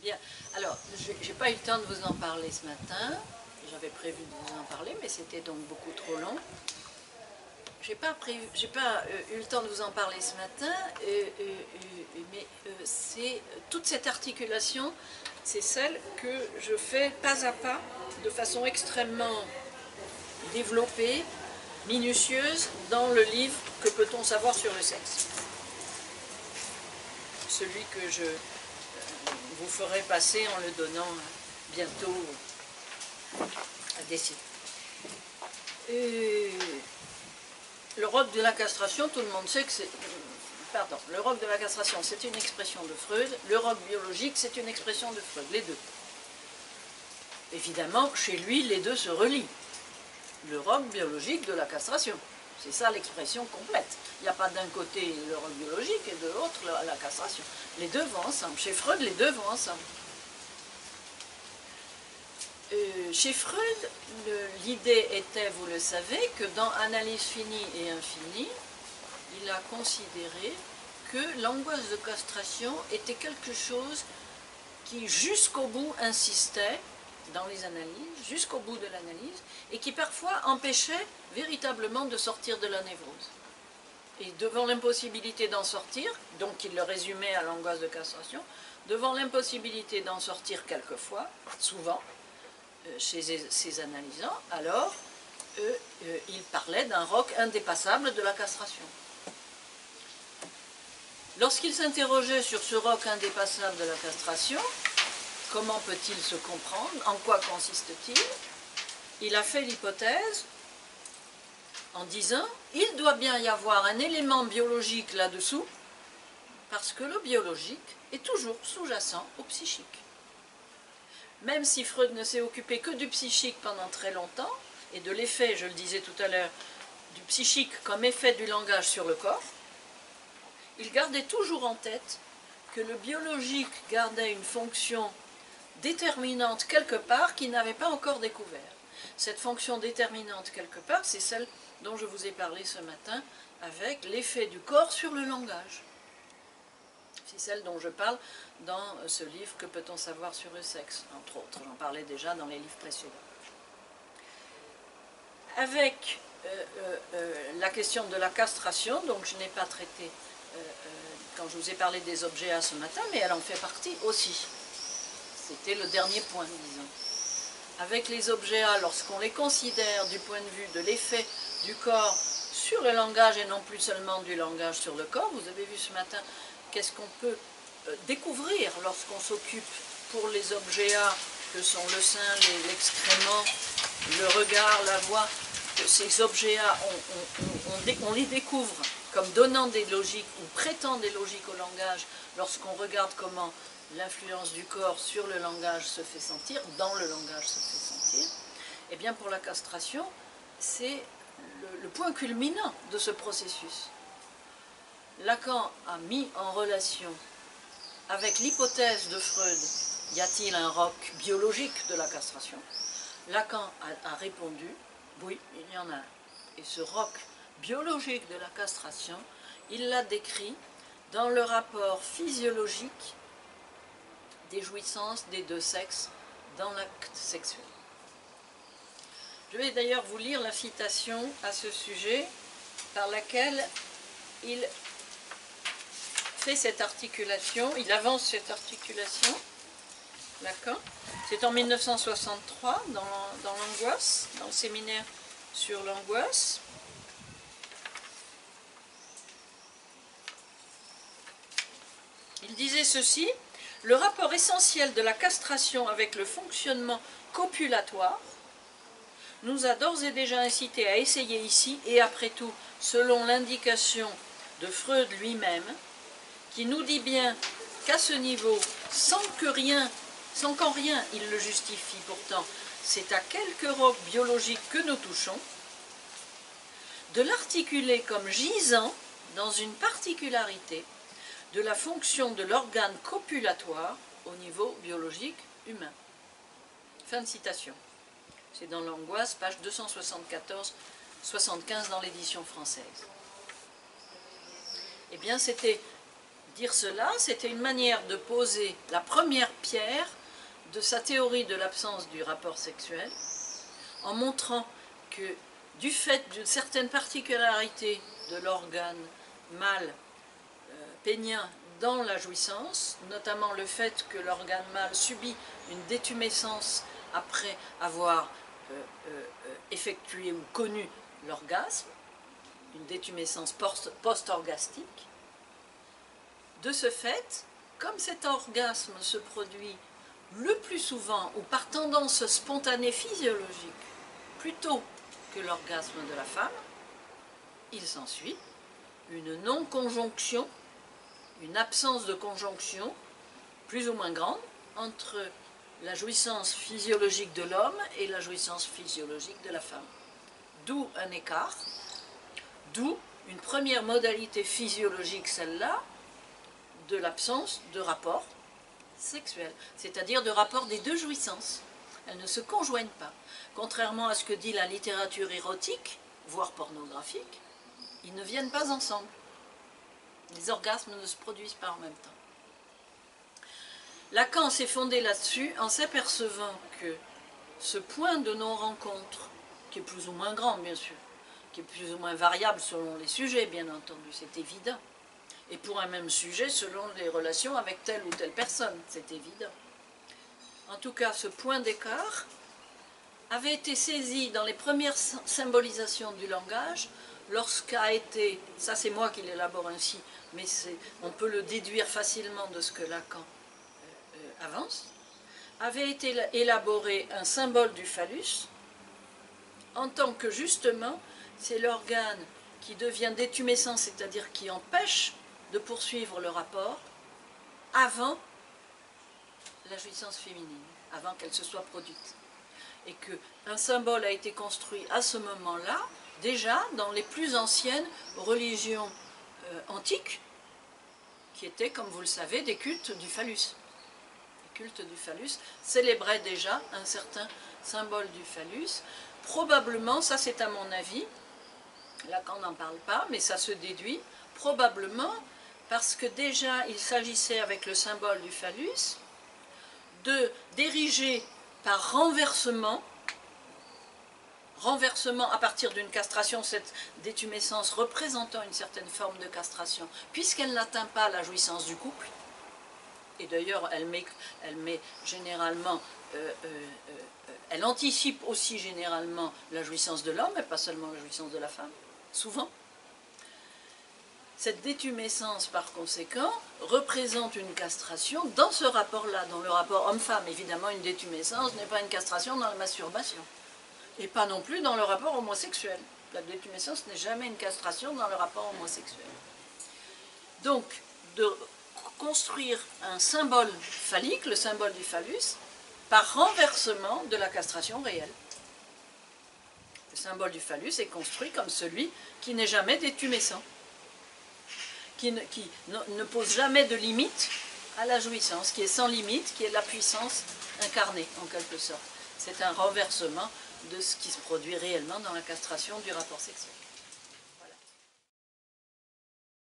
Bien, alors, j'ai pas eu le temps de vous en parler ce matin. J'avais prévu de vous en parler, mais c'était donc beaucoup trop long. J'ai pas eu le temps de vous en parler ce matin, mais c'est toute cette articulation, c'est celle que je fais pas à pas, de façon extrêmement développée, minutieuse, dans le livre Que peut-on savoir sur le sexe? Celui que je vous ferai passer en le donnant bientôt à décider. Le roc de la castration, tout le monde sait que c'est... Pardon, le roc de la castration, c'est une expression de Freud. Le roc biologique, c'est une expression de Freud, les deux. Évidemment, chez lui, les deux se relient. Le roc biologique de la castration. C'est ça l'expression complète. Il n'y a pas d'un côté le roc biologique et de l'autre la castration. Les deux vont ensemble. Chez Freud, les deux vont ensemble. Chez Freud, l'idée était, vous le savez, que dans Analyse finie et infinie, il a considéré que l'angoisse de castration était quelque chose qui, jusqu'au bout, insistait dans les analyses, jusqu'au bout de l'analyse, et qui parfois empêchait véritablement de sortir de la névrose. Et devant l'impossibilité d'en sortir, donc il le résumait à l'angoisse de castration, devant l'impossibilité d'en sortir quelquefois, souvent, chez ces analysants, alors il parlait d'un roc indépassable de la castration. Lorsqu'il s'interrogeait sur ce roc indépassable de la castration, comment peut-il se comprendre? En quoi consiste-t-il? Il a fait l'hypothèse en disant il doit bien y avoir un élément biologique là-dessous, parce que le biologique est toujours sous-jacent au psychique. Même si Freud ne s'est occupé que du psychique pendant très longtemps, et de l'effet, je le disais tout à l'heure, du psychique comme effet du langage sur le corps, il gardait toujours en tête que le biologique gardait une fonction déterminante quelque part qu'il n'avait pas encore découvert. Cette fonction déterminante quelque part, c'est celle dont je vous ai parlé ce matin, avec l'effet du corps sur le langage. C'est celle dont je parle dans ce livre Que peut-on savoir sur le sexe, entre autres. J'en parlais déjà dans les livres précédents. Avec la question de la castration, donc je n'ai pas traité quand je vous ai parlé des objets A ce matin, mais elle en fait partie aussi. C'était le dernier point, disons. Avec les objets A, lorsqu'on les considère du point de vue de l'effet du corps sur le langage et non plus seulement du langage sur le corps, vous avez vu ce matin qu'est-ce qu'on peut découvrir lorsqu'on s'occupe pour les objets A, que sont le sein, l'excrément, le regard, la voix, que ces objets A, on les découvre comme donnant des logiques ou prêtant des logiques au langage lorsqu'on regarde comment l'influence du corps sur le langage se fait sentir, dans le langage se fait sentir. Et bien pour la castration, c'est le point culminant de ce processus. Lacan a mis en relation avec l'hypothèse de Freud, y a-t-il un roc biologique de la castration? Lacan a répondu, oui, il y en a un. Et ce roc biologique de la castration, il l'a décrit dans le rapport physiologique des jouissances des deux sexes dans l'acte sexuel. Je vais d'ailleurs vous lire la citation à ce sujet par laquelle il fait cette articulation, il avance cette articulation, Lacan. C'est en 1963 dans l'angoisse, dans le séminaire sur l'angoisse. Il disait ceci: le rapport essentiel de la castration avec le fonctionnement copulatoire nous a d'ores et déjà incité à essayer ici, et après tout, selon l'indication de Freud lui-même, qui nous dit bien qu'à ce niveau, sans qu'en rien il le justifie pourtant, c'est à quelque roc biologique que nous touchons, de l'articuler comme gisant dans une particularité de la fonction de l'organe copulatoire au niveau biologique humain. Fin de citation. C'est dans l'angoisse, page 274-75 dans l'édition française. Eh bien, c'était Dire cela, c'était une manière de poser la première pierre de sa théorie de l'absence du rapport sexuel, en montrant que du fait d'une certaine particularité de l'organe mâle pénien dans la jouissance, notamment le fait que l'organe mâle subit une détumescence après avoir effectué ou connu l'orgasme, une détumescence post-orgastique. De ce fait, comme cet orgasme se produit le plus souvent ou par tendance spontanée physiologique plutôt que l'orgasme de la femme, il s'ensuit une non-conjonction, une absence de conjonction plus ou moins grande entre la jouissance physiologique de l'homme et la jouissance physiologique de la femme. D'où un écart, d'où une première modalité physiologique, celle-là, de l'absence de rapport sexuel, c'est-à-dire de rapport des deux jouissances. Elles ne se conjoignent pas. Contrairement à ce que dit la littérature érotique, voire pornographique, ils ne viennent pas ensemble. Les orgasmes ne se produisent pas en même temps. Lacan s'est fondé là-dessus en s'apercevant que ce point de non-rencontre, qui est plus ou moins grand bien sûr, qui est plus ou moins variable selon les sujets bien entendu, c'est évident, et pour un même sujet selon les relations avec telle ou telle personne, c'est évident. En tout cas, ce point d'écart avait été saisi dans les premières symbolisations du langage lorsqu'a été, ça c'est moi qui l'élabore ainsi, mais on peut le déduire facilement de ce que Lacan avance, avait été élaboré un symbole du phallus en tant que justement c'est l'organe qui devient détumescent, c'est-à-dire qui empêche de poursuivre le rapport avant la jouissance féminine, avant qu'elle se soit produite. Et qu'un symbole a été construit à ce moment-là, déjà dans les plus anciennes religions antiques, qui étaient, comme vous le savez, des cultes du phallus. Les cultes du phallus célébraient déjà un certain symbole du phallus. Probablement, ça c'est à mon avis, Lacan n'en parle pas, mais ça se déduit, probablement parce que déjà il s'agissait avec le symbole du phallus d'ériger par renversement à partir d'une castration, cette détumescence représentant une certaine forme de castration, puisqu'elle n'atteint pas la jouissance du couple, et d'ailleurs elle met généralement, elle anticipe aussi généralement la jouissance de l'homme, et pas seulement la jouissance de la femme, souvent. Cette détumescence, par conséquent, représente une castration dans ce rapport-là, dans le rapport homme-femme. Évidemment, une détumescence n'est pas une castration dans la masturbation, et pas non plus dans le rapport homosexuel. La détumescence n'est jamais une castration dans le rapport homosexuel. Donc, de construire un symbole phallique, le symbole du phallus, par renversement de la castration réelle. Le symbole du phallus est construit comme celui qui n'est jamais détumescent, qui ne pose jamais de limite à la jouissance, qui est sans limite, qui est la puissance incarnée en quelque sorte. C'est un renversement de ce qui se produit réellement dans la castration du rapport sexuel.